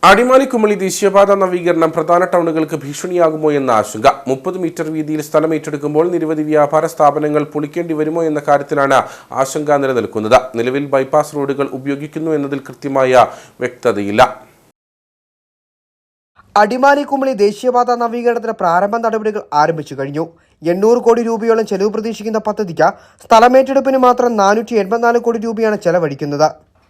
അടിമാലി കുമളി ദേശീയപാത നവീകരണം പ്രധാന ടൗണുകൾക്ക് ഭീഷണിയാകുമോ എന്ന ആശങ്ക. 30 മീറ്റർ വീതിയിൽ സ്ഥലം ഏറ്റെടുക്കുമ്പോൾ നിരവധി വ്യാപാര സ്ഥാപനങ്ങൾ പൊളിക്കേണ്ടി വരുമോ എന്ന കാര്യത്തിലാണ് ആശങ്ക നിലനിൽക്കുന്നത്. നിലവിൽ ബൈപ്പാസ് റോഡുകൾ ഉപയോഗിക്കുന്നു എന്നതിൽ കൃത്യമായ വ്യക്തതയില്ല. അടിമാലി കുമളി ദേശീയപാത നവീകരണത്തിന് പ്രാരംഭ നടപടികൾ ആരംഭിച്ചു കഴിഞ്ഞു. 800 കോടി രൂപയോളം ചെലവ് പ്രതീക്ഷിക്കുന്ന പദ്ധതിക്ക് സ്ഥലമേറ്റെടുപ്പിന് മാത്രം 484 കോടി രൂപയാണ് ചെലവഴിക്കുന്നത്.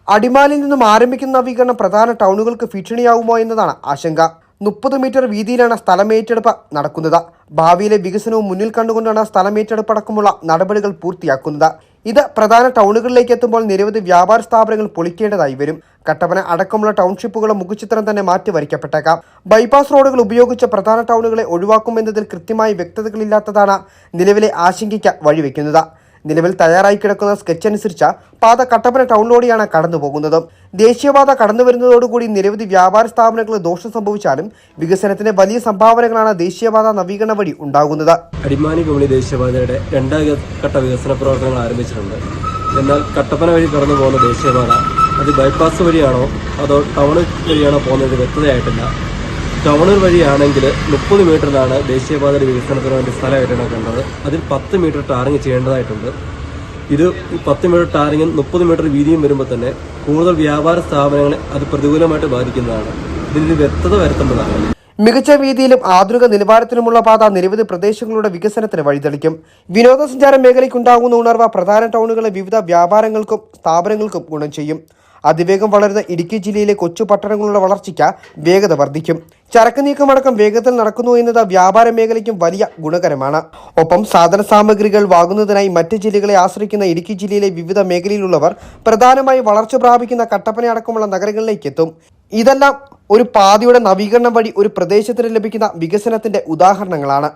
അടിമാലിയിൽ നിന്നും ആരംഭിക്കുന്ന നവീകരണം പ്രധാന ടൗണുകൾക്ക് ഭീഷണിയാവുമോ എന്നതാണ് ആശങ്ക. 30 മീറ്റർ വീതിയിലാണ് സ്ഥലമേറ്റെടുപ്പ് നടക്കുന്നത്. ഭാവിയിലെ വികസനവും മുന്നിൽ കണ്ടുകൊണ്ടാണ് സ്ഥലമേറ്റെടുപ്പടക്കമുള്ള നടപടികൾ പൂർത്തിയാക്കുന്നത്. ഇത് പ്രധാന ടൗണുകളിലേക്ക് എത്തുമ്പോൾ നിരവധി വ്യാപാര സ്ഥാപനങ്ങൾ പൊളിക്കേണ്ടതായി വരും. കട്ടപ്പന അടക്കമുള്ള ടൗൺഷിപ്പുകളുടെ മുഖചിത്രം തന്നെ മാറ്റി വരയ്ക്കപ്പെട്ടേക്കാം. ബൈപ്പാസ് റോഡുകൾ ഉപയോഗിച്ച് പ്രധാന ടൗണുകളെ ഒഴിവാക്കുമെന്നതിൽ കൃത്യമായ വ്യക്തതകളില്ലാത്തതാണ് നിലവിലെ ആശങ്കയ്ക്ക് വഴിവെക്കുന്നത്. നിലവിൽ തയ്യാറായി കിടക്കുന്ന സ്കെച്ച് അനുസരിച്ച് പാത കട്ടപ്പന ടൗണിലൂടെയാണ് കടന്നുപോകുന്നത്. ദേശീയപാത കടന്നുവരുന്നതോടുകൂടി നിരവധി വ്യാപാര സ്ഥാപനങ്ങൾക്ക് ദോഷം സംഭവിച്ചാലും വികസനത്തിന് വലിയ സംഭാവനകളാണ് ദേശീയപാത നവീകരണ വഴി ഉണ്ടാകുന്നത്. അടിമാലി കുമളി ദേശീയപാതയുടെ 2ാം ഘട്ട വികസന പ്രവർത്തനങ്ങൾ ആരംഭിച്ചിട്ടുണ്ട്. എന്നാൽ കട്ടപ്പന വഴി കടന്നു പോകുന്ന ദേശീയപാത അത് ബൈപ്പാസ് വഴിയാണോ അതോ ടൗൺ വഴിയാണോ പോകുന്നത് വ്യക്തതയായിട്ടില്ല. ടൗൺ വഴിയാണെങ്കിൽ 30 മീറ്ററിലാണ് ദേശീയപാതയുടെ വികസനത്തിന് വേണ്ടി സ്ഥലം ഏറ്റെടുക്കേണ്ടത്. അതിൽ 10 മീറ്റർ ടാറിങ് ചെയ്യേണ്ടതായിട്ടുണ്ട്. ഇത് 10 മീറ്റർ ടാറിങ്ങും 30 മീറ്റർ വീതിയും വരുമ്പോൾ തന്നെ കൂടുതൽ വ്യാപാര സ്ഥാപനങ്ങളെ അത് പ്രതികൂലമായിട്ട് ബാധിക്കുന്നതാണ്. ഇതിന് വ്യക്തത വരുത്തേണ്ടതാണ്. മികച്ച വീതിയിലും ആധുനിക നിലവാരത്തിലുമുള്ള പാത നിരവധി പ്രദേശങ്ങളുടെ വികസനത്തിന് വഴിതെളിക്കും. വിനോദസഞ്ചാര മേഖലയ്ക്കുണ്ടാകുന്ന ഉണർവ് പ്രധാന ടൗണുകളിലെ വിവിധ വ്യാപാരങ്ങൾക്കും സ്ഥാപനങ്ങൾക്കും ഗുണം ചെയ്യും. അതിവേഗം വളരുന്ന ഇടുക്കി ജില്ലയിലെ കൊച്ചു പട്ടണങ്ങളുടെ വളർച്ചയ്ക്ക് വേഗത വർദ്ധിക്കും. ചരക്ക് നീക്കമടക്കം വേഗത്തിൽ നടക്കുന്നു എന്നത് വ്യാപാര മേഖലയ്ക്കും വലിയ ഗുണകരമാണ്. ഒപ്പം സാധന സാമഗ്രികൾ വാങ്ങുന്നതിനായി മറ്റ് ജില്ലകളെ ആശ്രയിക്കുന്ന ഇടുക്കി ജില്ലയിലെ വിവിധ മേഖലയിലുള്ളവർ പ്രധാനമായി വളർച്ച പ്രാപിക്കുന്ന കട്ടപ്പന അടക്കമുള്ള നഗരങ്ങളിലേക്ക് എത്തും. ഇതെല്ലാം ഒരു പാതയുടെ നവീകരണം വഴി ഒരു പ്രദേശത്തിന് ലഭിക്കുന്ന വികസനത്തിന്റെ ഉദാഹരണങ്ങളാണ്.